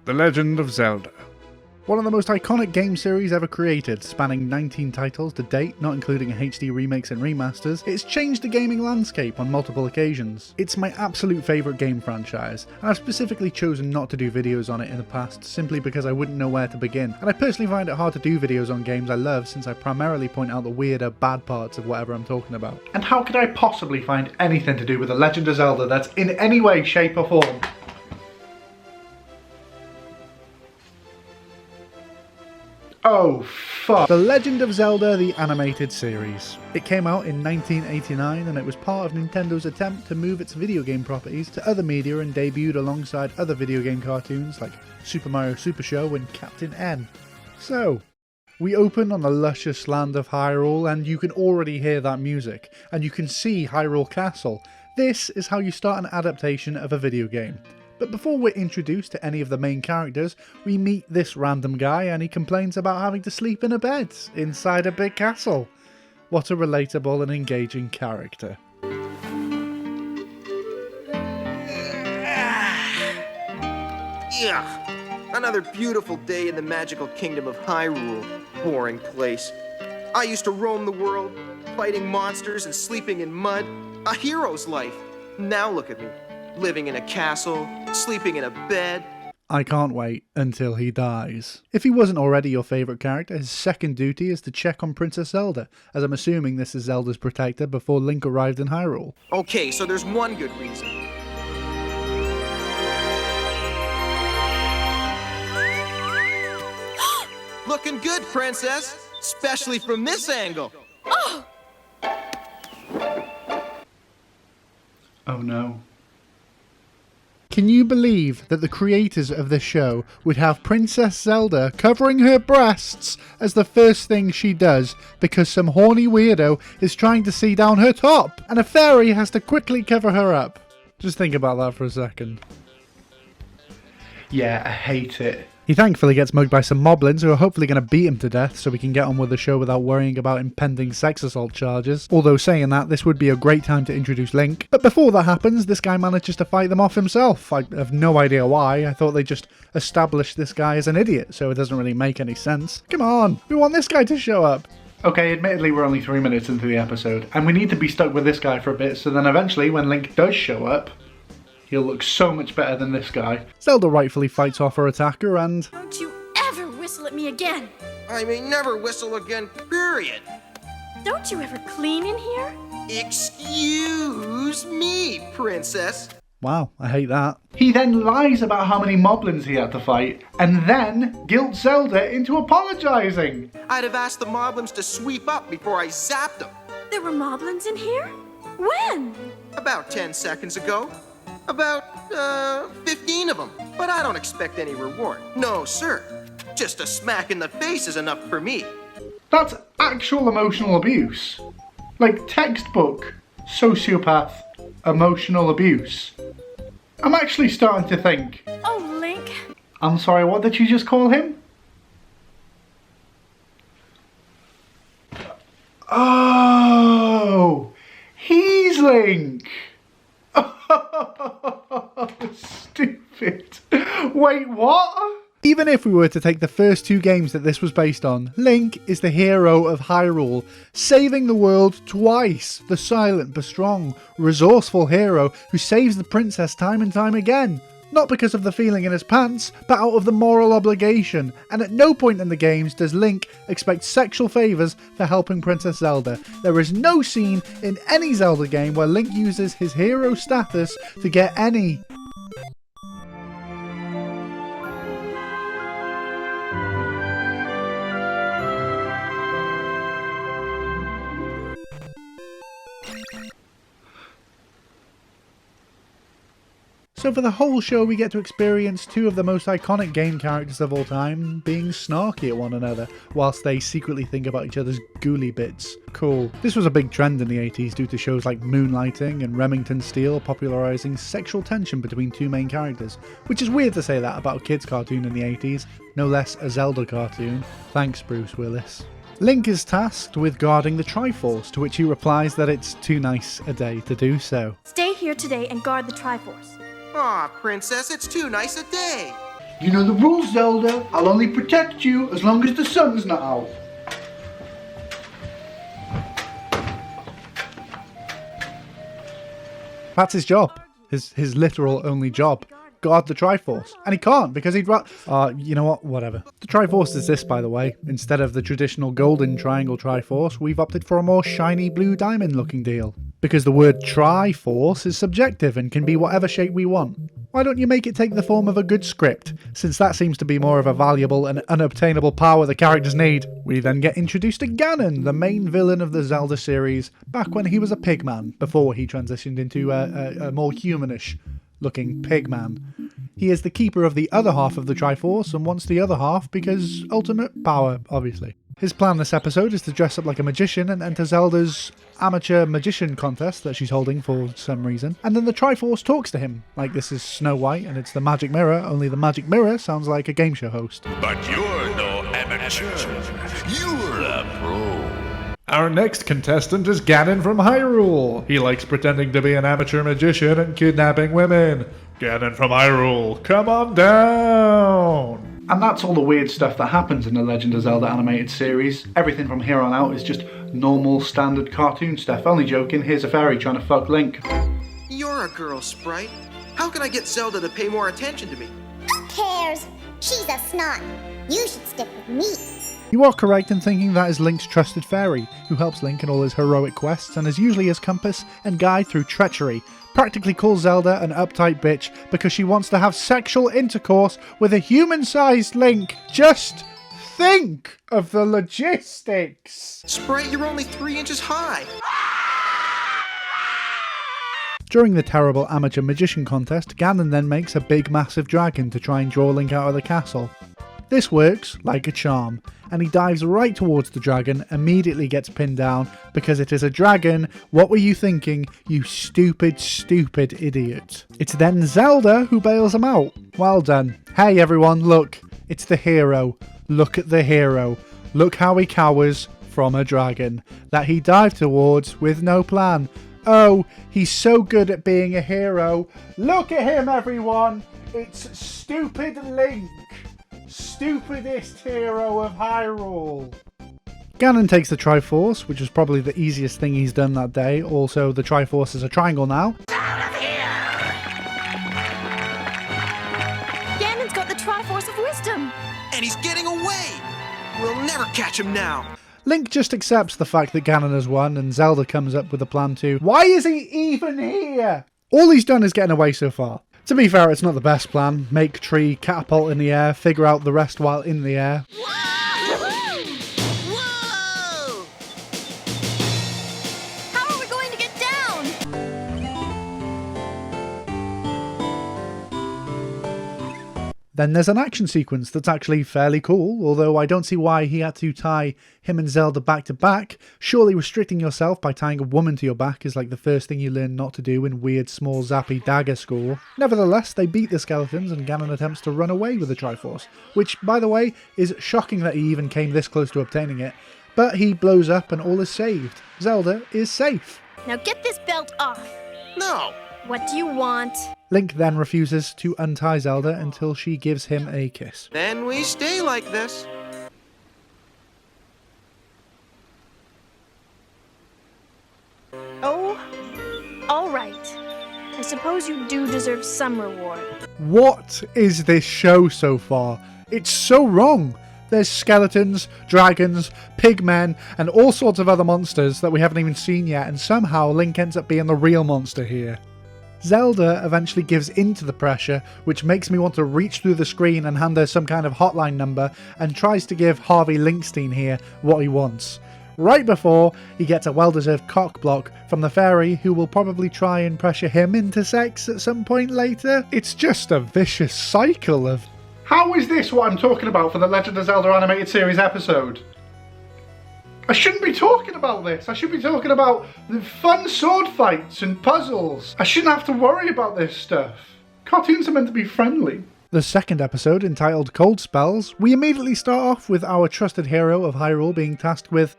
The Legend of Zelda. One of the most iconic game series ever created, spanning 19 titles to date, not including HD remakes and remasters, it's changed the gaming landscape on multiple occasions. It's my absolute favourite game franchise, and I've specifically chosen not to do videos on it in the past, simply because I wouldn't know where to begin, and I personally find it hard to do videos on games I love since I primarily point out the weirder, bad parts of whatever I'm talking about. And how could I possibly find anything to do with The Legend of Zelda that's in any way, shape or form oh fuck. The Legend of Zelda, the animated series. It came out in 1989 and it was part of Nintendo's attempt to move its video game properties to other media and debuted alongside other video game cartoons like Super Mario Super Show and Captain N. So, we open on the luscious land of Hyrule and you can already hear that music, and you can see Hyrule Castle. This is how you start an adaptation of a video game. But before we're introduced to any of the main characters, we meet this random guy and he complains about having to sleep in a bed inside a big castle. What a relatable and engaging character. Yeah, another beautiful day in the magical kingdom of Hyrule. Boring place. I used to roam the world, fighting monsters and sleeping in mud. A hero's life. Now look at me. Living in a castle, sleeping in a bed. I can't wait until he dies. If he wasn't already your favourite character, his second duty is to check on Princess Zelda, as I'm assuming this is Zelda's protector before Link arrived in Hyrule. Okay, so there's one good reason. Looking good, Princess, especially from this angle. Oh no. Can you believe that the creators of this show would have Princess Zelda covering her breasts as the first thing she does because some horny weirdo is trying to see down her top and a fairy has to quickly cover her up? Just think about that for a second. Yeah, I hate it. He thankfully gets mugged by some moblins who are hopefully going to beat him to death so we can get on with the show without worrying about impending sex assault charges. Although saying that, this would be a great time to introduce Link. But before that happens, this guy manages to fight them off himself. I have no idea why. I thought they just established this guy as an idiot, so it doesn't really make any sense. Come on, we want this guy to show up. Okay, admittedly we're only 3 minutes into the episode, and we need to be stuck with this guy for a bit, so then eventually when Link does show up, he'll look so much better than this guy. Zelda rightfully fights off her attacker and... Don't you ever whistle at me again! I may never whistle again, period. Don't you ever clean in here? Excuse me, Princess. Wow, I hate that. He then lies about how many moblins he had to fight, and then guilt Zelda into apologising. I'd have asked the moblins to sweep up before I zapped them. There were moblins in here? When? About 10 seconds ago. About, 15 of them. But I don't expect any reward. No, sir. Just a smack in the face is enough for me. That's actual emotional abuse. Like textbook sociopath emotional abuse. I'm actually starting to think. Oh, Link. I'm sorry, what did you just call him? Oh, he's Link. Stupid. Wait, what? Even if we were to take the first two games that this was based on, Link is the hero of Hyrule, saving the world twice. The silent but strong, resourceful hero who saves the princess time and time again. Not because of the feeling in his pants, but out of the moral obligation. And at no point in the games does Link expect sexual favours for helping Princess Zelda. There is no scene in any Zelda game where Link uses his hero status to get any. So for the whole show we get to experience two of the most iconic game characters of all time being snarky at one another, whilst they secretly think about each other's ghouly bits. Cool. This was a big trend in the 80s due to shows like Moonlighting and Remington Steele popularising sexual tension between two main characters, which is weird to say that about a kids cartoon in the 80s, no less a Zelda cartoon. Thanks Bruce Willis. Link is tasked with guarding the Triforce, to which he replies that it's too nice a day to do so. Stay here today and guard the Triforce. Aw, Princess, it's too nice a day. You know the rules, Zelda. I'll only protect you as long as the sun's not out. That's his job. His literal only job. Guard the Triforce. And he can't because he'd you know what? Whatever. The Triforce is this, by the way. Instead of the traditional golden triangle Triforce, we've opted for a more shiny blue diamond looking deal. Because the word Triforce is subjective and can be whatever shape we want. Why don't you make it take the form of a good script, since that seems to be more of a valuable and unobtainable power the characters need. We then get introduced to Ganon, the main villain of the Zelda series, back when he was a pigman, before he transitioned into a more humanish looking pigman. He is the keeper of the other half of the Triforce and wants the other half because ultimate power, obviously. His plan this episode is to dress up like a magician and enter Zelda's amateur magician contest that she's holding for some reason. And then the Triforce talks to him, like this is Snow White and it's the magic mirror, only the magic mirror sounds like a game show host. But you're no amateur. You're a pro. Our next contestant is Ganon from Hyrule. He likes pretending to be an amateur magician and kidnapping women. Ganon from Hyrule, come on down! And that's all the weird stuff that happens in the Legend of Zelda animated series. Everything from here on out is just normal, standard cartoon stuff. Only joking, here's a fairy trying to fuck Link. You're a girl, Sprite. How can I get Zelda to pay more attention to me? Who cares? She's a snot. You should stick with me. You are correct in thinking that is Link's trusted fairy, who helps Link in all his heroic quests and is usually his compass and guide through treachery. Practically calls Zelda an uptight bitch because she wants to have sexual intercourse with a human-sized Link. Just think of the logistics. Sprite, you're only 3 inches high. During the terrible amateur magician contest, Ganon then makes a big massive dragon to try and draw Link out of the castle. This works like a charm, and he dives right towards the dragon, immediately gets pinned down because it is a dragon. What were you thinking, you stupid, stupid idiot? It's then Zelda who bails him out. Well done. Hey everyone, look, it's the hero. Look at the hero. Look how he cowers from a dragon that he dived towards with no plan. Oh, he's so good at being a hero. Look at him, everyone. It's stupid Link. Stupidest hero of Hyrule. Ganon takes the Triforce, which is probably the easiest thing he's done that day. Also, the Triforce is a triangle now. Out of here! Ganon's got the Triforce of Wisdom. And he's getting away. We'll never catch him now. Link just accepts the fact that Ganon has won, and Zelda comes up with a plan too. Why is he even here? All he's done is getting away so far. To be fair, it's not the best plan. Make tree, catapult in the air, figure out the rest while in the air. Whoa! How are we going to get down? Then there's an action sequence that's actually fairly cool, although I don't see why he had to tie him and Zelda back to back. Surely restricting yourself by tying a woman to your back is like the first thing you learn not to do in weird small zappy dagger school. Nevertheless, they beat the skeletons and Ganon attempts to run away with the Triforce, which, by the way, is shocking that he even came this close to obtaining it. But he blows up and all is saved. Zelda is safe. Now get this belt off. No. What do you want? Link then refuses to untie Zelda until she gives him a kiss. Then we stay like this. Oh, all right. I suppose you do deserve some reward. What is this show so far? It's so wrong. There's skeletons, dragons, pigmen, and all sorts of other monsters that we haven't even seen yet, and somehow Link ends up being the real monster here. Zelda eventually gives in to the pressure, which makes me want to reach through the screen and hand her some kind of hotline number, and tries to give Harvey Linkstein here what he wants. Right before he gets a well-deserved cock block from the fairy, who will probably try and pressure him into sex at some point later. It's just a vicious cycle of... How is this what I'm talking about for the Legend of Zelda animated series episode? I shouldn't be talking about this. I should be talking about the fun sword fights and puzzles. I shouldn't have to worry about this stuff. Cartoons are meant to be friendly. The second episode, entitled Cold Spells, we immediately start off with our trusted hero of Hyrule being tasked with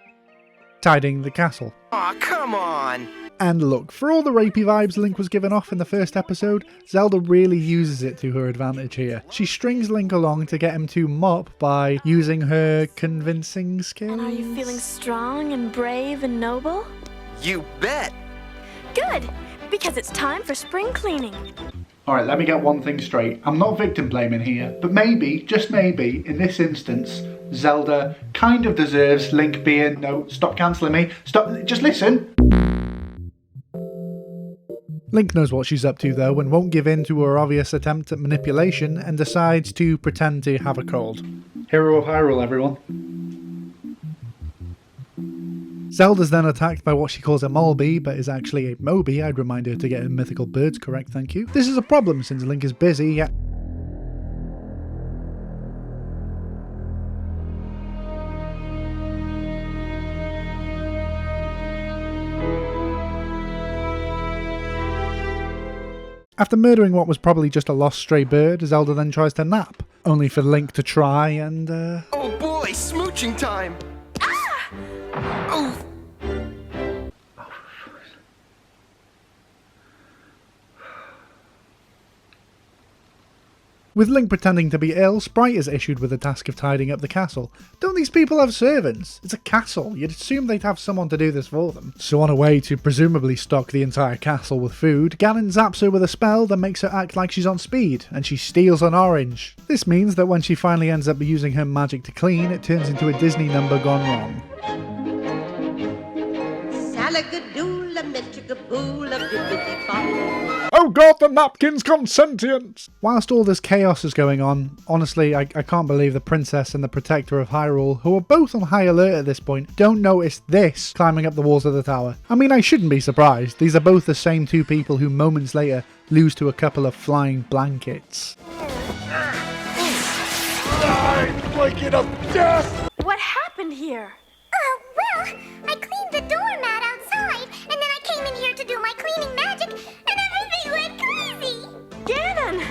tidying the castle. Aw, come on. And look, for all the rapey vibes Link was giving off in the first episode, Zelda really uses it to her advantage here. She strings Link along to get him to mop by using her convincing skills. And are you feeling strong and brave and noble? You bet! Good, because it's time for spring cleaning. Alright, let me get one thing straight. I'm not victim blaming here, but maybe, just maybe, in this instance, Zelda kind of deserves Link being... No, stop cancelling me. Stop, just listen! Link knows what she's up to though and won't give in to her obvious attempt at manipulation and decides to pretend to have a cold. Hero of Hyrule, everyone. Zelda's then attacked by what she calls a Molby, but is actually a Moby. I'd remind her to get her mythical birds correct, thank you. This is a problem since Link is busy, yet... After murdering what was probably just a lost stray bird, Zelda then tries to nap, only for Link to try and Oh boy, smooching time! Ah! Oh! With Link pretending to be ill, Sprite is issued with the task of tidying up the castle. Don't these people have servants? It's a castle. You'd assume they'd have someone to do this for them. So on a way to presumably stock the entire castle with food, Ganon zaps her with a spell that makes her act like she's on speed, and she steals an orange. This means that when she finally ends up using her magic to clean, it turns into a Disney number gone wrong. Oh god, the napkin's gone sentient! Whilst all this chaos is going on, honestly, I can't believe the Princess and the Protector of Hyrule, who are both on high alert at this point, don't notice this climbing up the walls of the tower. I mean, I shouldn't be surprised. These are both the same two people who moments later lose to a couple of flying blankets. Blanket of death! What happened here? Well, I cleaned the doormat outside, and then I came in here to do my cleaning magic, and everything went crazy! Ganon!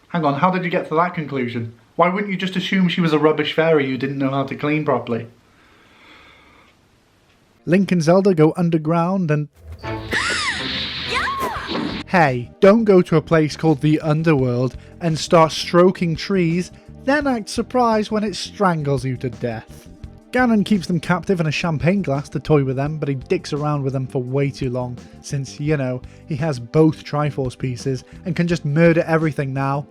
Hang on, how did you get to that conclusion? Why wouldn't you just assume she was a rubbish fairy who didn't know how to clean properly? Link and Zelda go underground and... Hey, don't go to a place called the Underworld and start stroking trees, then act surprised when it strangles you to death. Ganon keeps them captive in a champagne glass to toy with them, but he dicks around with them for way too long, since, you know, he has both Triforce pieces and can just murder everything now,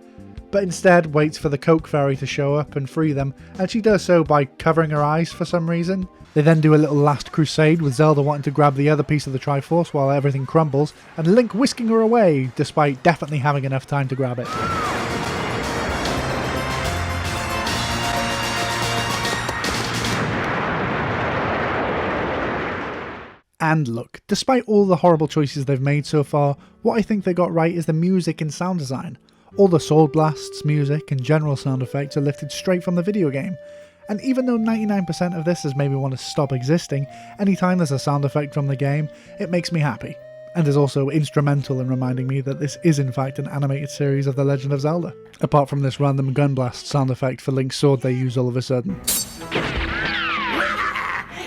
but instead waits for the Coke Fairy to show up and free them, and she does so by covering her eyes for some reason. They then do a little last crusade with Zelda wanting to grab the other piece of the Triforce while everything crumbles, and Link whisking her away, despite definitely having enough time to grab it. And look, despite all the horrible choices they've made so far, what I think they got right is the music and sound design. All the sword blasts, music and general sound effects are lifted straight from the video game. And even though 99% of this has made me want to stop existing, anytime there's a sound effect from the game, it makes me happy. And is also instrumental in reminding me that this is in fact an animated series of The Legend of Zelda. Apart from this random gun blast sound effect for Link's sword they use all of a sudden.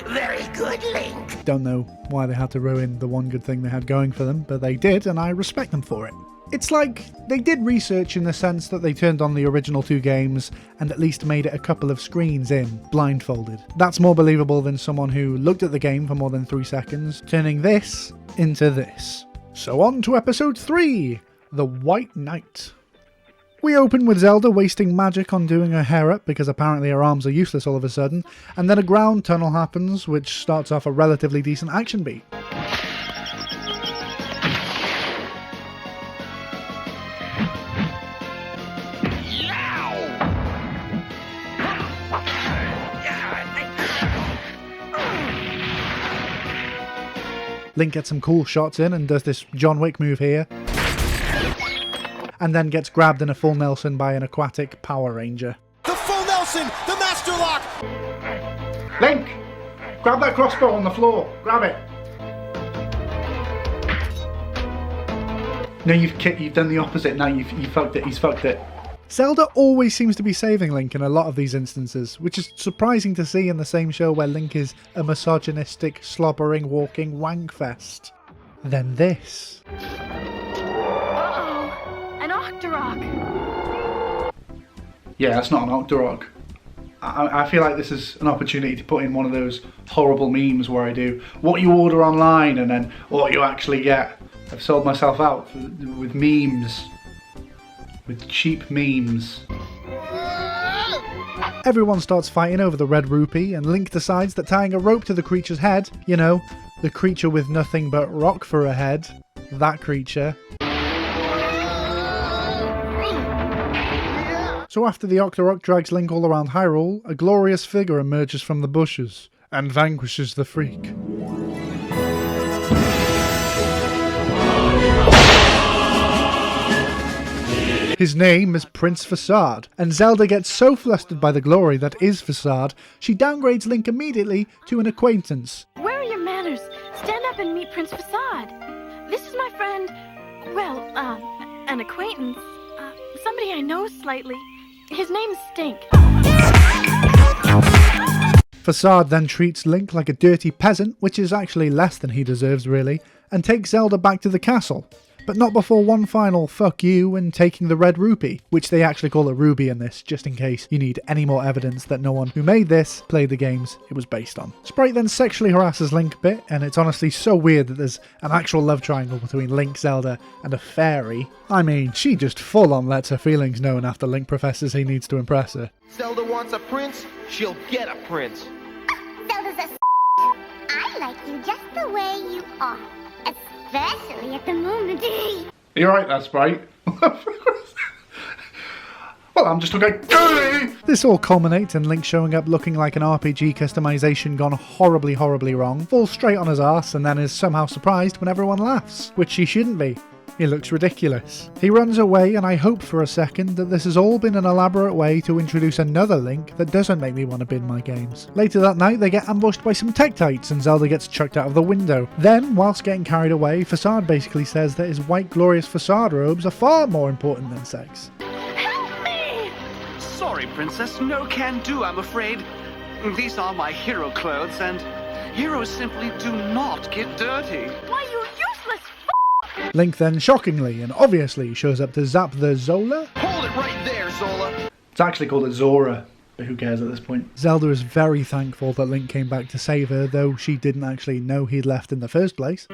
Very good, Link. Don't know why they had to ruin the one good thing they had going for them, but they did, and I respect them for it. It's like they did research in the sense that they turned on the original two games and at least made it a couple of screens in, blindfolded. That's more believable than someone who looked at the game for more than 3 seconds, turning this into this. So on to episode 3, The White Knight. We open with Zelda wasting magic on doing her hair up because apparently her arms are useless all of a sudden, and then a ground tunnel happens which starts off a relatively decent action beat. Link gets some cool shots in and does this John Wick move here, and then gets grabbed in a full Nelson by an aquatic Power Ranger. The full Nelson! The Master Lock! Link! Grab that crossbow on the floor! Grab it! No, you've done the opposite now, you've fucked it, he's fucked it. Zelda always seems to be saving Link in a lot of these instances, which is surprising to see in the same show where Link is a misogynistic, slobbering, walking wankfest. Then this. Uh-oh. An Octorok. Yeah, that's not an Octorok. I feel like this is an opportunity to put in one of those horrible memes where I do what you order online and then what you actually get. I've sold myself out with memes. With cheap memes. Everyone starts fighting over the red rupee, and Link decides that tying a rope to the creature's head, you know, the creature with nothing but rock for a head, that creature. So after the Octorok drags Link all around Hyrule, a glorious figure emerges from the bushes and vanquishes the freak. His name is Prince Facade, and Zelda gets so flustered by the glory that is Facade, she downgrades Link immediately to an acquaintance. Where are your manners? Stand up and meet Prince Facade. This is my friend, well, an acquaintance. Somebody I know slightly. His name's Stink. Facade then treats Link like a dirty peasant, which is actually less than he deserves really, and takes Zelda back to the castle. But not before one final fuck you and taking the red rupee, which they actually call a ruby in this, just in case you need any more evidence that no one who made this played the games it was based on. Sprite then sexually harasses Link a bit, and it's honestly so weird that there's an actual love triangle between Link, Zelda, and a fairy. I mean, she just full on lets her feelings known after Link professes he needs to impress her. Zelda wants a prince, she'll get a prince. Zelda's a I like you just the way you are. Especially at the moment. You're right there, Sprite. Well, I'm just looking. This all culminates in Link showing up looking like an RPG customization gone horribly, horribly wrong, falls straight on his ass, and then is somehow surprised when everyone laughs, which he shouldn't be. He looks ridiculous. He runs away, and I hope for a second that this has all been an elaborate way to introduce another Link that doesn't make me want to bin my games. Later that night, they get ambushed by some Tektites, and Zelda gets chucked out of the window. Then, whilst getting carried away, Facade basically says that his white glorious Facade robes are far more important than sex. Help me! Sorry, Princess, no can do, I'm afraid. These are my hero clothes, and heroes simply do not get dirty. Why, you useless Link then shockingly and obviously shows up to zap the Zola? Hold it right there, Zola. It's actually called a Zora, but who cares at this point? Zelda is very thankful that Link came back to save her, though she didn't actually know he'd left in the first place.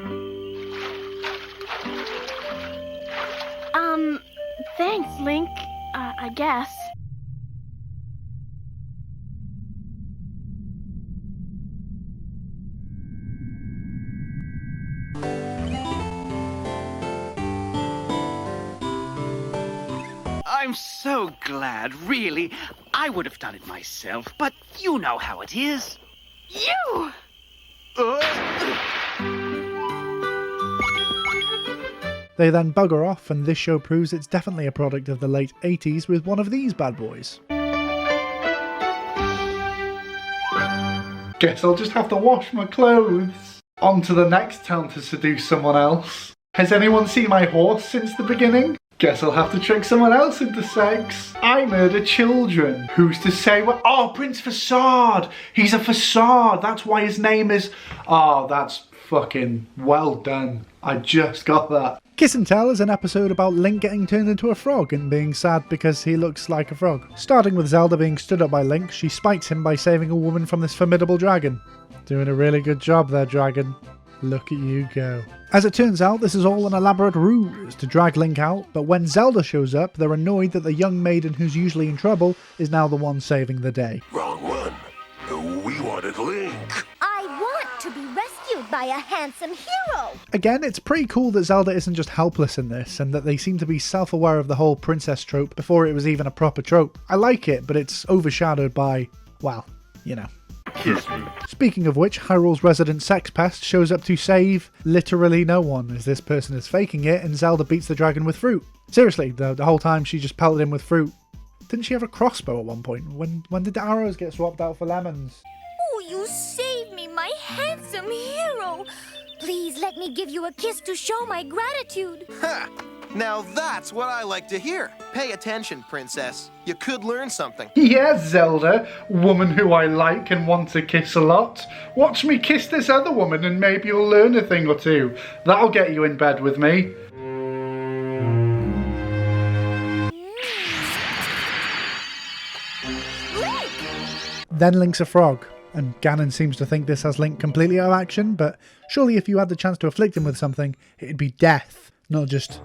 Thanks, Link. I guess. I'm so glad, really. I would have done it myself, but you know how it is. You! They then bugger off, and this show proves it's definitely a product of the late 80s with one of these bad boys. Guess I'll just have to wash my clothes. On to the next town to seduce someone else. Has anyone seen my horse since the beginning? Guess I'll have to trick someone else into sex. I murder children. Who's to say what? Oh, Prince Facade! He's a facade. That's why his name is... Oh, that's fucking well done. I just got that. Kiss and Tell is an episode about Link getting turned into a frog and being sad because he looks like a frog. Starting with Zelda being stood up by Link, she spites him by saving a woman from this formidable dragon. Doing a really good job there, dragon. Look at you go. As it turns out, this is all an elaborate ruse to drag Link out, but when Zelda shows up, they're annoyed that the young maiden who's usually in trouble is now the one saving the day. Wrong one. We wanted Link. I want to be rescued by a handsome hero. Again, it's pretty cool that Zelda isn't just helpless in this, and that they seem to be self-aware of the whole princess trope before it was even a proper trope. I like it, but it's overshadowed by, well, you know. Kiss me. Speaking of which, Hyrule's resident sex pest shows up to save literally no one, as this person is faking it and Zelda beats the dragon with fruit. Seriously, the whole time she just pelted him with fruit. Didn't she have a crossbow at one point? When did the arrows get swapped out for lemons? Oh, you saved me, my handsome hero. Please let me give you a kiss to show my gratitude. Ha! Now that's what I like to hear. Pay attention, Princess. You could learn something. Yes, Zelda, woman who I like and want to kiss a lot. Watch me kiss this other woman and maybe you'll learn a thing or two. That'll get you in bed with me. Then Link's a frog, and Ganon seems to think this has Link completely out of action, but surely if you had the chance to afflict him with something, it'd be death, not just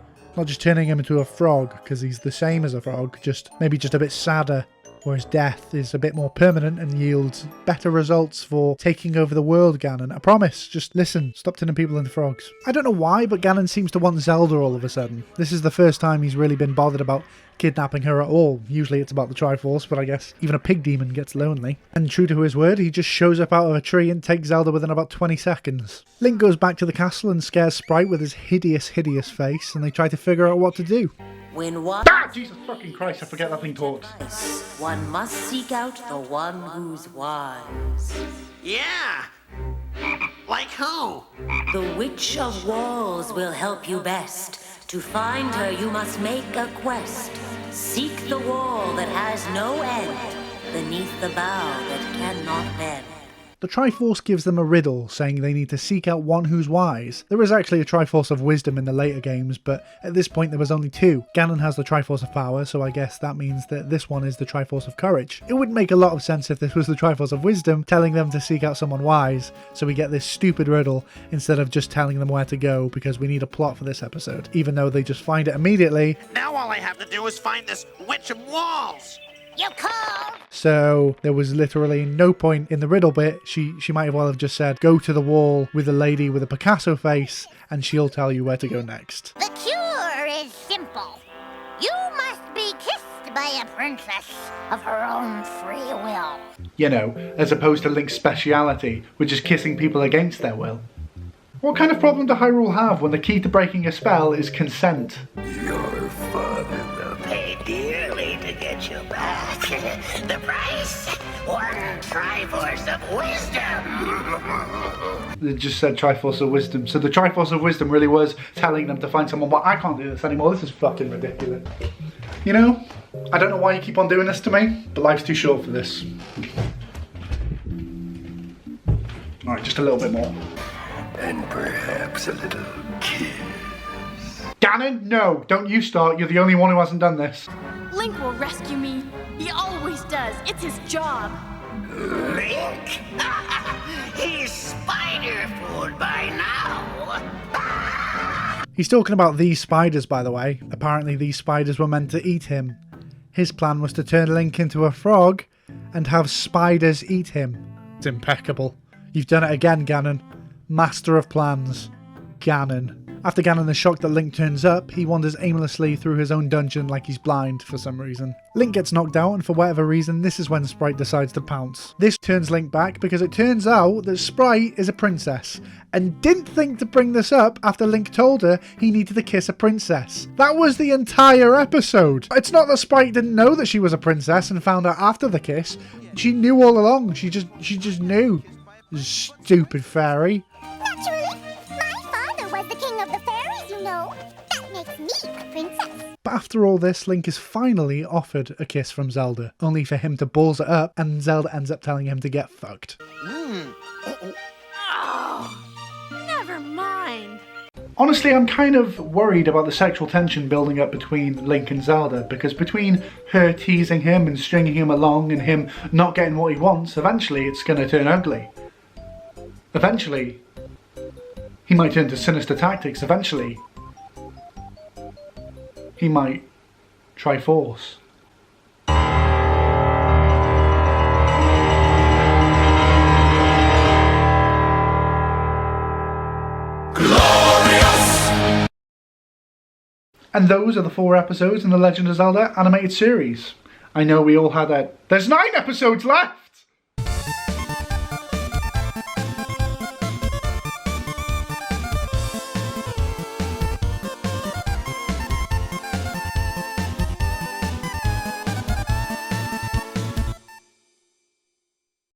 turning him into a frog, because he's the same as a frog, maybe just a bit sadder, whereas death is a bit more permanent and yields better results for taking over the world, Ganon. I promise, just listen, stop turning people into frogs. I don't know why, but Ganon seems to want Zelda all of a sudden. This is the first time he's really been bothered about kidnapping her at all. Usually it's about the Triforce, but I guess even a pig demon gets lonely. And true to his word, he just shows up out of a tree and takes Zelda within about 20 seconds. Link goes back to the castle and scares Sprite with his hideous face, and they try to figure out what to do. When one Jesus fucking Christ, I forget that thing talks. one must seek out the one who's wise. Yeah! Like who? The Witch of Walls will help you best. To find her, you must make a quest. Seek the wall that has no end, beneath the bough that cannot bend. The Triforce gives them a riddle, saying they need to seek out one who's wise. There is actually a Triforce of Wisdom in the later games, but at this point there was only two. Ganon has the Triforce of Power, so I guess that means that this one is the Triforce of Courage. It would make a lot of sense if this was the Triforce of Wisdom, telling them to seek out someone wise, so we get this stupid riddle instead of just telling them where to go, because we need a plot for this episode, even though they just find it immediately. Now all I have to do is find this Witch of Walls! You called? So there was literally no point in the riddle bit. She might as well have just said, go to the wall with a lady with a Picasso face and she'll tell you where to go next. The cure is simple. You must be kissed by a princess of her own free will. You know, as opposed to Link's speciality, which is kissing people against their will. What kind of problem do Hyrule have when the key to breaking a spell is consent? Your father will pay dearly to get you back. The price? One Triforce of Wisdom! They just said Triforce of Wisdom. So the Triforce of Wisdom really was telling them to find someone, but I can't do this anymore. This is fucking ridiculous. You know, I don't know why you keep on doing this to me, but life's too short for this. Alright, just a little bit more. And perhaps a little kiss. Ganon, no, don't you start. You're the only one who hasn't done this. Link will rescue me. He always does. It's his job. Link? He's spider food by now! He's talking about these spiders, by the way. Apparently these spiders were meant to eat him. His plan was to turn Link into a frog and have spiders eat him. It's impeccable. You've done it again, Ganon. Master of plans. Ganon. After Ganon is shocked that Link turns up, he wanders aimlessly through his own dungeon like he's blind for some reason. Link gets knocked out, and for whatever reason, this is when Sprite decides to pounce. This turns Link back because it turns out that Sprite is a princess, and didn't think to bring this up after Link told her he needed to kiss a princess. That was the entire episode. It's not that Sprite didn't know that she was a princess and found out after the kiss. She knew all along. She just knew. Stupid fairy. Naturally, my father was the king of the fairies, you know. That makes me a princess. But after all this, Link is finally offered a kiss from Zelda, only for him to balls it up, and Zelda ends up telling him to get fucked. Never mind. Honestly, I'm kind of worried about the sexual tension building up between Link and Zelda, because between her teasing him and stringing him along and him not getting what he wants, eventually it's going to turn ugly. Eventually, he might turn to sinister tactics. Eventually, he might try force. And those are the 4 episodes in the Legend of Zelda animated series. I know we all had a... There's 9 episodes left!